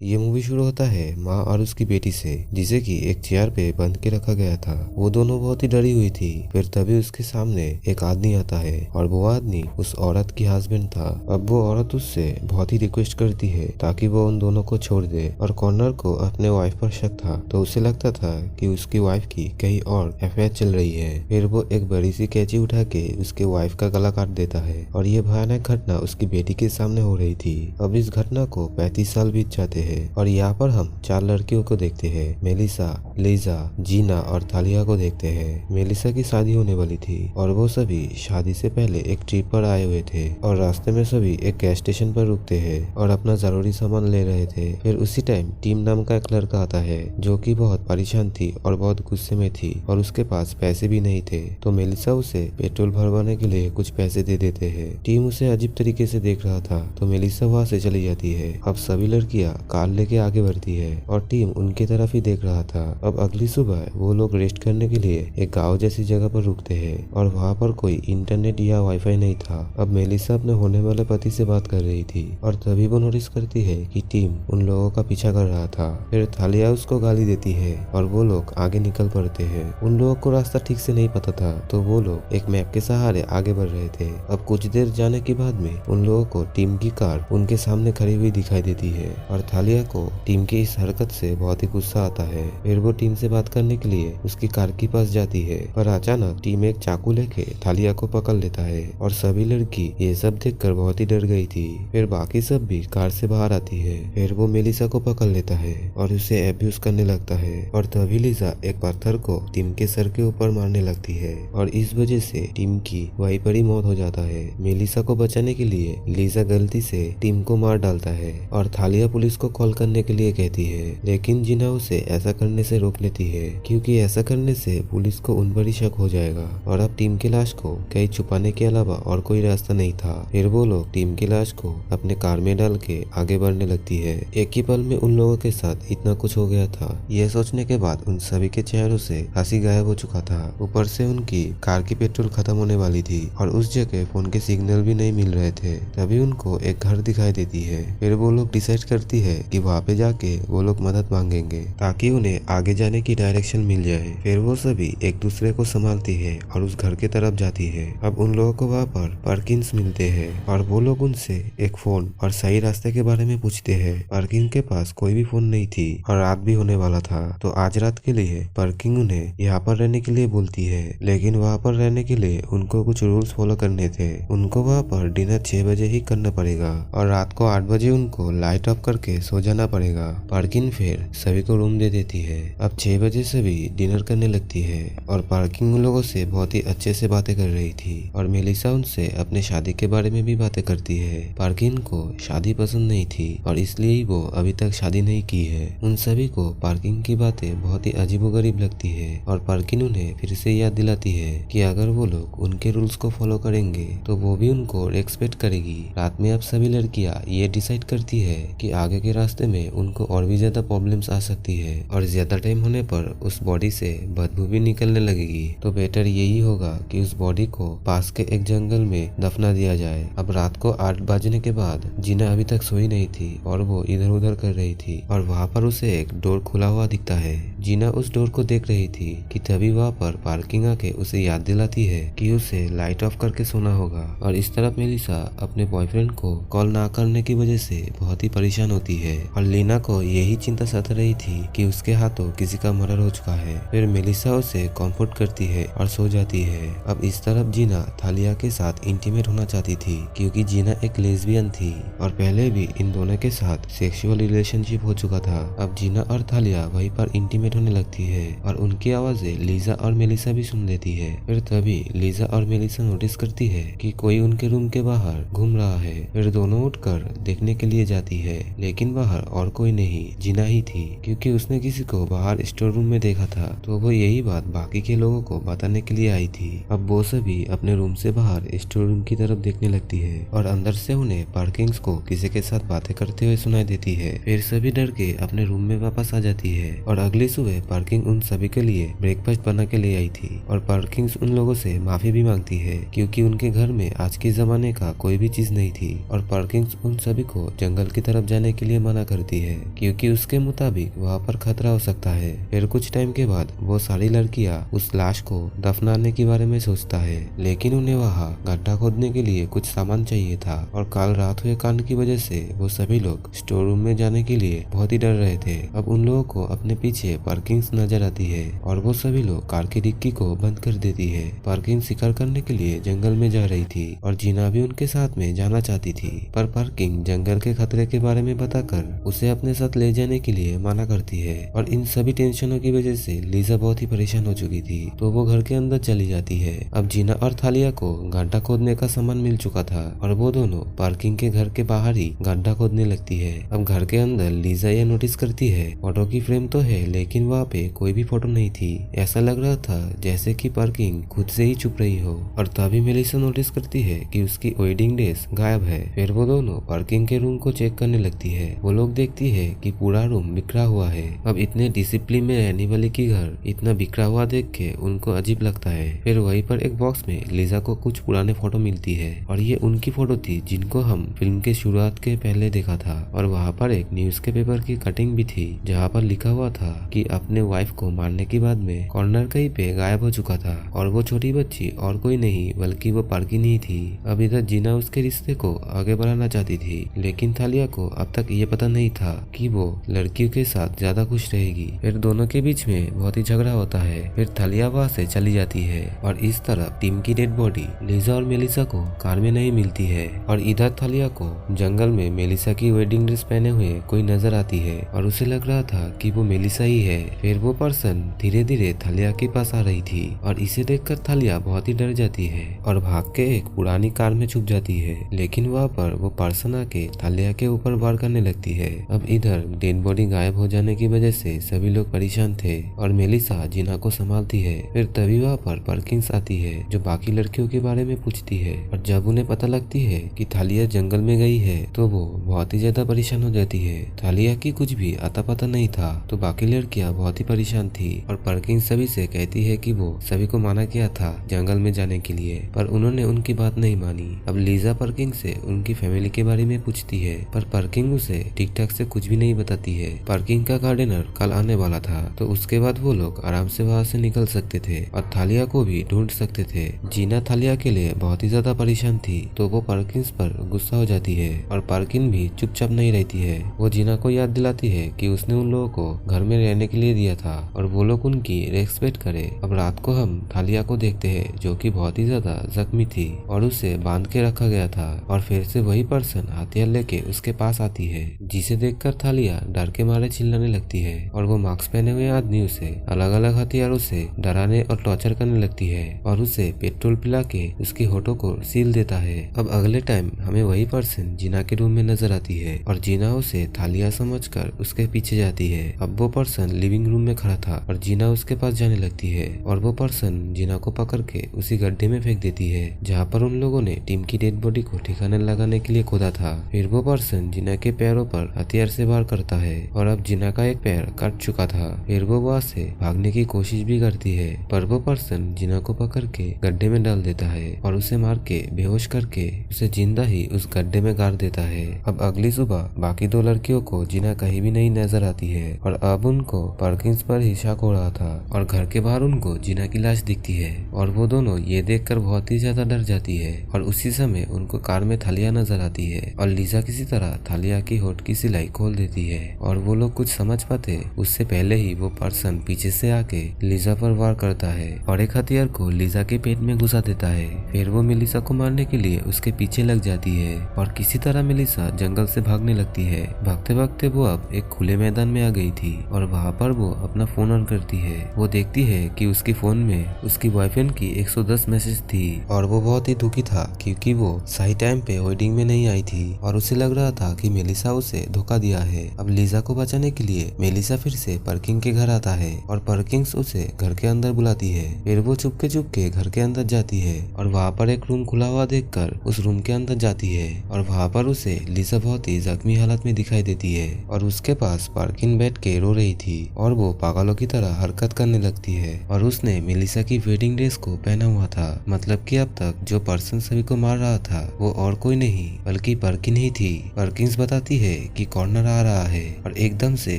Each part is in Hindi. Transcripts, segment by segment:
ये मूवी शुरू होता है माँ और उसकी बेटी से, जिसे कि एक चेयर पे बंद के रखा गया था। वो दोनों बहुत ही डरी हुई थी। फिर तभी उसके सामने एक आदमी आता है और वो आदमी उस औरत की हस्बैंड था। अब वो औरत उससे बहुत ही रिक्वेस्ट करती है ताकि वो उन दोनों को छोड़ दे। और कॉर्नर को अपने वाइफ पर शक था, तो उसे लगता था कि उसकी वाइफ की कहीं और अफेयर चल रही है। फिर वो एक बड़ी सी कैंची उठा के उसके वाइफ का गला काट देता है और ये भयानक घटना उसकी बेटी के सामने हो रही थी। अब इस घटना को 35 साल बीत जाते हैं और यहाँ पर हम 4 लड़कियों को देखते हैं। मेलिसा, लीजा, जीना और थालिया को देखते हैं। मेलिसा की शादी होने वाली थी और वो सभी शादी से पहले एक ट्रिप पर आए हुए थे और रास्ते में सभी एक गैस स्टेशन पर रुकते हैं और अपना जरूरी सामान ले रहे थे। फिर उसी टाइम टीम नाम का एक लड़का आता है जो कि बहुत परेशान थी और बहुत गुस्से में थी और उसके पास पैसे भी नहीं थे। तो मेलिसा उसे पेट्रोल भरवाने के लिए कुछ पैसे दे देते हैं। टीम उसे अजीब तरीके से देख रहा था तो मेलिसा वहाँ से चली जाती है। अब सभी लड़कियां कार लेके आगे बढ़ती है और टीम उनकी तरफ ही देख रहा था। अब अगली सुबह वो लोग रेस्ट करने के लिए एक गांव जैसी जगह पर रुकते हैं और वहाँ पर कोई इंटरनेट या वाईफाई नहीं था। अब मेलिसा अपने होने वाले पति से बात कर रही थी और तभी वो नोटिस करती है कि टीम उन लोगों का पीछा कर रहा था। फिर थालिया उसको गाली देती है और वो लोग आगे निकल पड़ते हैं। उन लोगों को रास्ता ठीक से नहीं पता था तो वो लोग एक मैप के सहारे आगे बढ़ रहे थे। अब कुछ देर जाने के बाद में उन लोगों को टीम की कार उनके सामने खड़ी हुई दिखाई देती है और थालिया को टीम की इस हरकत से बहुत ही गुस्सा आता है। फिर वो टीम से बात करने के लिए उसकी कार के पास जाती है पर अचानक टीम एक चाकू लेके थालिया को पकड़ लेता है और सभी लड़की ये सब देखकर बहुत ही डर गई थी। फिर बाकी सब भी कार से बाहर आती है। फिर वो मेलिसा को पकड़ लेता है और उसे अब्यूज करने लगता है और तभी लीजा एक पत्थर को टीम के सर के ऊपर मारने लगती है और इस वजह से टीम की वहीं पर ही मौत हो जाता है। मेलिसा को बचाने के लिए लीजा गलती से टीम को मार डालता है और थालिया पुलिस को कॉल करने के लिए कहती है, लेकिन जिना उसे ऐसा करने से रोक लेती है क्योंकि ऐसा करने से पुलिस को उन पर ही शक हो जाएगा और अब टीम की लाश को कहीं छुपाने के अलावा और कोई रास्ता नहीं था। फिर वो लोग टीम की लाश को अपने कार में डाल के आगे बढ़ने लगती है। एक ही पल में उन लोगों के साथ इतना कुछ हो गया था, यह सोचने के बाद उन सभी के चेहरों से हंसी गायब हो चुका था। ऊपर से उनकी कार की पेट्रोल खत्म होने वाली थी और उस जगह फोन के सिग्नल भी नहीं मिल रहे थे। तभी उनको एक घर दिखाई देती है। फिर वो लोग डिसाइड करती है कि वहाँ पे जाके वो लोग मदद मांगेंगे ताकि उन्हें आगे जाने की डायरेक्शन मिल जाए। फिर वो सभी एक दूसरे को संभालती है और उस घर की तरफ जाती है। अब उन लोगों को वहाँ पर पर्किंस मिलते हैं और वो लोग उनसे एक फोन और सही रास्ते के बारे में पूछते हैं। पर्किन के पास कोई भी फोन नहीं थी और रात भी होने वाला था तो आज रात के लिए पर्किन उन्हें यहाँ पर रहने के लिए बोलती है, लेकिन वहाँ पर रहने के लिए उनको कुछ रूल्स फॉलो करने थे। उनको वहाँ पर डिनर 6 बजे ही करना पड़ेगा और रात को 8 बजे उनको लाइट ऑफ करके सो जाना पड़ेगा। पार्किंग फिर सभी को रूम दे देती है। अब 6 बजे सभी डिनर करने लगती है और पार्किंग उन लोगों से बहुत ही अच्छे से बातें कर रही थी और मेलिसा उनसे अपने शादी के बारे में भी बातें करती है। पार्किंग को शादी पसंद नहीं थी और इसलिए ही वो अभी तक शादी नहीं की है। उन सभी को पार्किंग की बातें बहुत ही अजीबोगरीब लगती है और पार्किंग उन्हें फिर से याद दिलाती है कि अगर वो लोग उनके रूल्स को फॉलो करेंगे तो वो भी उनको रेस्पेक्ट करेगी। रात में अब सभी लड़कियां ये डिसाइड करती है कि आगे के रास्ते में उनको और भी ज्यादा प्रॉब्लम्स आ सकती है और ज्यादा टाइम होने पर उस बॉडी से बदबू भी निकलने लगेगी। तो बेटर यही होगा कि उस बॉडी को पास के एक जंगल में दफना दिया जाए। अब रात को 8 बजने के बाद जीना अभी तक सोई नहीं थी और वो इधर उधर कर रही थी और वहाँ पर उसे एक डोर खुला हुआ दिखता है। जीना उस डोर को देख रही थी कि तभी वहाँ पर पार्किंग आके उसे याद दिलाती है कि उसे लाइट ऑफ करके सोना होगा। और इस तरफ मेलिसा अपने बॉयफ्रेंड को कॉल ना करने की वजह से बहुत ही परेशान होती है और लीना को यही चिंता सता रही थी कि उसके हाथों किसी का मर्डर हो चुका है। फिर मेलिसा उसे कंफर्ट करती है और सो जाती है। अब इस तरफ जीना थालिया के साथ इंटीमेट होना चाहती थी क्योंकि जीना एक लेस्बियन थी और पहले भी इन दोनों के साथ सेक्सुअल रिलेशनशिप हो चुका था। अब जीना और थालिया वहीं पर इंटीमेट होने लगती है और उनकी आवाजें लीजा और मेलिसा भी सुन लेती है। फिर तभी लीजा और मेलिसा नोटिस करती है कि कोई उनके रूम के बाहर घूम रहा है। फिर दोनों उठकर देखने के लिए जाती है लेकिन बाहर और कोई नहीं, जीना ही थी क्योंकि उसने किसी को बाहर स्टोर रूम में देखा था तो वो यही बात बाकी के लोगों को बताने के लिए आई थी। अब वो सभी अपने रूम से बाहर स्टोर रूम की तरफ देखने लगती है और अंदर से उन्हें पार्किंग्स को किसी के साथ बातें करते हुए सुनाई देती है। फिर सभी डर के अपने रूम में वापस आ जाती है और अगली सुबह पार्किंग उन सभी के लिए ब्रेकफास्ट बना के ले आई थी और पार्किंग्स उन लोगों से माफी भी मांगती है क्योंकि उनके घर में आज के जमाने का कोई भी चीज नहीं थी और पार्किंग्स उन सभी को जंगल की तरफ जाने के लिए मना करती है क्योंकि उसके मुताबिक वहाँ पर खतरा हो सकता है। फिर कुछ टाइम के बाद वो सारी लड़कियाँ उस लाश को दफनाने के बारे में सोचता है, लेकिन उन्हें वहाँ गड्ढा खोदने के लिए कुछ सामान चाहिए था और कल रात हुए कांड की वजह से वो सभी लोग स्टोर रूम में जाने के लिए बहुत ही डर रहे थे। अब उन लोगों को अपने पीछे पार्किंग्स नजर आती है और वो सभी लोग कार की डिक्की को बंद कर देती है। पार्किंग शिकार करने के लिए जंगल में जा रही थी और जीना भी उनके साथ में जाना चाहती थी, पर पार्किंग जंगल के खतरे के बारे में बताकर उसे अपने साथ ले जाने के लिए मना करती है। और इन सभी टेंशनों की वजह से लीजा बहुत ही परेशान हो चुकी थी तो वो घर के अंदर चली जाती है। अब जीना और थालिया को गड्ढा खोदने का सामान मिल चुका था और वो दोनों पार्किंग के घर के बाहर ही गड्ढा खोदने लगती है। अब घर के अंदर लीजा यह नोटिस करती है फोटो की फ्रेम तो है लेकिन वहाँ पे कोई भी फोटो नहीं थी। ऐसा लग रहा था जैसे कि पार्किंग खुद से ही चुप रही हो। और तभी मेलिसा नोटिस करती है कि उसकी वेडिंग ड्रेस गायब है। फिर वो दोनों पार्किंग के रूम को चेक करने लगती है। वो लोग देखती है कि पूरा रूम बिखरा हुआ है। अब इतने डिसिप्लिन में रहने वाले की घर इतना बिखरा हुआ देख के उनको अजीब लगता है। फिर वहीं पर एक बॉक्स में लीजा को कुछ पुराने फोटो मिलती है और ये उनकी फोटो थी जिनको हम फिल्म के शुरुआत के पहले देखा था। और वहाँ पर एक न्यूज के पेपर की कटिंग भी थी जहाँ पर लिखा हुआ था कि अपने वाइफ को मारने के बाद में कॉर्नर कहीं पे गायब हो चुका था और वो छोटी बच्ची और कोई नहीं बल्कि वो पार्किंग ही थी। अब इधर जीना उसके रिश्ते को आगे बढ़ाना चाहती थी लेकिन थालिया को अब तक ये पता नहीं था कि वो लड़कियों के साथ ज्यादा खुश रहेगी। फिर दोनों के बीच में बहुत ही झगड़ा होता है। फिर थालिया वहाँ से चली जाती है और इस तरह टीम की डेड बॉडी लीजा और मेलिसा को कार में नहीं मिलती है। और इधर थालिया को जंगल में मेलिसा की वेडिंग ड्रेस पहने हुए कोई नजर आती है और उसे लग रहा था कि वो मेलिसा ही है। फिर वो पर्सन धीरे धीरे थालिया के पास आ रही थी और इसे देखकर थालिया बहुत ही डर जाती है और भाग के एक पुरानी कार में छुप जाती है। लेकिन वहाँ पर वो पर्सन आके थालिया के ऊपर वार करने लगती है। अब इधर डेड बॉडी गायब हो जाने की वजह से सभी लोग परेशान थे और मेलिसा जीना को संभालती है। फिर तभी वहाँ पर पार्किंग्स आती है जो बाकी लड़कियों के बारे में पूछती है और जब उन्हें पता लगती है कि थालिया जंगल में गई है तो वो बहुत ही ज्यादा परेशान हो जाती है। थालिया की कुछ भी आता पता नहीं था तो बाकी लड़कियां बहुत ही परेशान थी और पार्किंग सभी से कहती है कि वो सभी को माना किया था जंगल में जाने के लिए, पर उन्होंने उनकी बात नहीं मानी। अब लीजा पार्किंग से उनकी फैमिली के बारे में पूछती है पर पार्किंग उसे ठीक ठाक से कुछ भी नहीं बताती है। पार्किंग का गार्डनर कल आने वाला था तो उसके बाद वो लोग आराम से वहाँ से निकल सकते थे और थालिया को भी ढूंढ सकते थे। जीना थालिया के लिए बहुत ही ज्यादा परेशान थी तो वो पार्किंग पर गुस्सा हो जाती है और पार्किंग भी चुपचाप नहीं रहती है। वो जीना को याद दिलाती है कि उसने उन लोगों को घर में रहने के लिए दिया था और वो लोग उनकी रेस्पेक्ट करे। अब रात को हम थालिया को देखते हैं जो कि बहुत ही ज्यादा जख्मी थी और उसे बांध के रखा गया था और फिर से वही पर्सन हथियार लेके उसके पास आती है जिसे देखकर थालिया डर के मारे चिल्लाने लगती है और वो मास्क पहने हुए आदमी उसे अलग अलग हथियारों से डराने और टॉर्चर करने लगती है और उसे पेट्रोल पिला के उसकी होठों को सील देता है। अब अगले टाइम हमें वही पर्सन जीना के रूम में नजर आती है और जीना उसे थालिया समझकर उसके पीछे जाती है। अब वो पर्सन लिविंग रूम में खड़ा था और जीना उसके पास जाने लगती है और वो पर्सन जीना को पकड़ के उसी गड्ढे में फेंक देती है जहाँ पर उन लोगों ने टीम की डेड बॉडी को ठिकाने लगाने के लिए खोदा था। फिर वो पर्सन जीना के पैरों पर हथियार से वार करता है और अब जीना का एक पैर कट चुका था। फिर वो वहाँ से भागने की कोशिश भी करती है पर वो पर्सन जीना को पकड़ के गड्ढे में डाल देता है और उसे मार के बेहोश करके उसे जिंदा ही उस गड्ढे में गाड़ देता है। अब अगली सुबह बाकी दो लड़कियों को जीना कहीं भी नहीं नजर आती है और अब उनको पार्किंग्स पर ही शक हो रहा था और घर के बाहर उनको जीना की लाश दिखती है और वो दोनों ये देखकर बहुत ही ज्यादा डर जाती है। और उसी समय उनको कार में थालिया नजर आती है और लीजा किसी तरह थालिया की होठ की सिलाई खोल देती है और वो लोग कुछ समझ पाते उससे पहले ही वो पर्सन पीछे से आके लीजा पर वार करता है और एक हथियार को लीजा के पेट में घुसा देता है। फिर वो मेलिसा को मारने के लिए उसके पीछे लग जाती है और किसी तरह मेलिसा जंगल से भागने लगती है। भागते भागते वो अब एक खुले मैदान में आ गई थी और वहाँ पर वो अपना फोन ऑन करती है। वो देखती है कि उसकी फोन में उसकी बॉयफ्रेंड की 110 मैसेज थी और वो बहुत ही दुखी था क्योंकि वो सही टाइम पे वेडिंग में नहीं आई थी और उसे लग रहा था कि मेलिसा उसे धोखा दिया है। अब लीजा को बचाने के लिए मेलिसा फिर से पार्किंग के घर आता है और पार्किंग्स उसे घर के अंदर बुलाती है। फिर वो चुपके घर के अंदर जाती है और वहाँ पर एक रूम खुला हुआ देखकर उस रूम के अंदर जाती है और वहाँ पर उसे लीजा बहुत ही जख्मी हालत में दिखाई देती है और उसके पास पार्किंग बैठ के रो रही थी और वो पागलों की तरह हरकत करने लगती है और उसने मेलिसा की वेडिंग ड्रेस को पहना हुआ था। मतलब कि अब तक जो पर्सन सभी को मार रहा था वो और कोई नहीं बल्कि पर्किन ही थी। पर्किंस बताती है कि कॉर्नर आ रहा है और एकदम से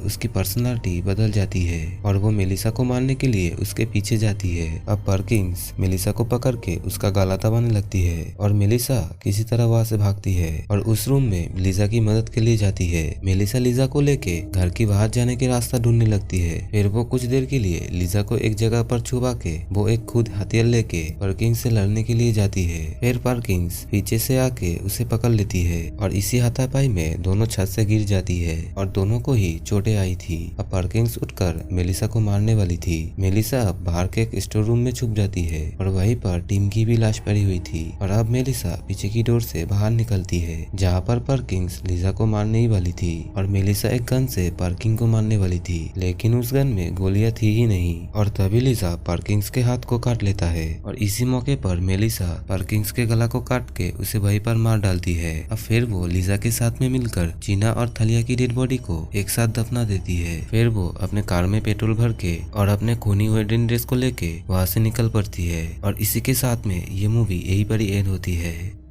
उसकी पर्सनालिटी बदल जाती है और वो मेलिसा को मारने के लिए उसके पीछे जाती है। अब पर्किंस मेलिसा को पकड़ के उसका गला दबाने लगती है और मेलिसा किसी तरह वहां से भागती है और उस रूम में लीजा की मदद के लिए जाती है। मेलिसा लीजा को लेके घर की बाहर जाने के रास्ता ढूंढने लगती है। फिर वो कुछ देर के लिए लीजा को एक जगह पर छुपा के वो एक खुद हथियार लेके पर्किंस से लड़ने के लिए जाती है। फिर पर्किंस पीछे से आके उसे पकड़ लेती है और इसी हाथापाई में दोनों छत से गिर जाती है और दोनों को ही चोटें आई थी। अब पर्किंस उठकर मेलिसा को मारने वाली थी। मेलिसा अब बाहर के एक स्टोर रूम में छुप जाती है और वहीं पर टिम की भी लाश पड़ी हुई थी और अब मेलिसा पीछे की डोर से बाहर निकलती है जहाँ पर पर्किंस लीजा को मारने ही वाली थी और मेलिसा एक गन से पर्किंस को मारने वाली थी, लेकिन उस गन में गोलियां थी ही नहीं और तभी लीजा पर्किंस के हाथ को काट लेता है और इसी मौके पर मेलिसा पर्किंस के गला को काट के उसे वहीं पर मार डालती है। अब फिर वो लीजा के साथ में मिलकर जीना और थलिया की डेड बॉडी को एक साथ दफना देती है। फिर वो अपने कार में पेट्रोल भर के और अपने खूनी वेडिंग ड्रेस को लेके वहां से निकल पड़ती है और इसी के साथ में ये मूवी यही पर एंड होती है।